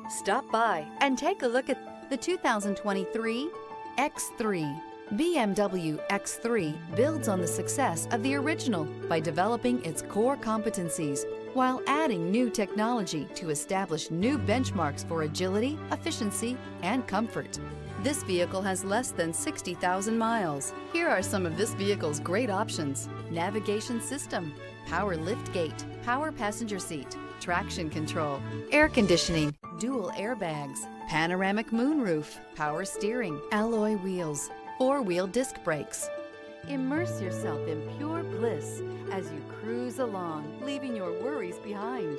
Stop by and take a look at the 2023 X3. BMW X3 builds on the success of the original by developing its core competencies while adding new technology to establish new benchmarks for agility, efficiency, and comfort. This vehicle has less than 60,000 miles. Here are some of this vehicle's great options: navigation system, power liftgate, power passenger seat, traction control, air conditioning, dual airbags, panoramic moonroof, power steering, alloy wheels, four-wheel disc brakes. Immerse yourself in pure bliss as you cruise along, leaving your worries behind.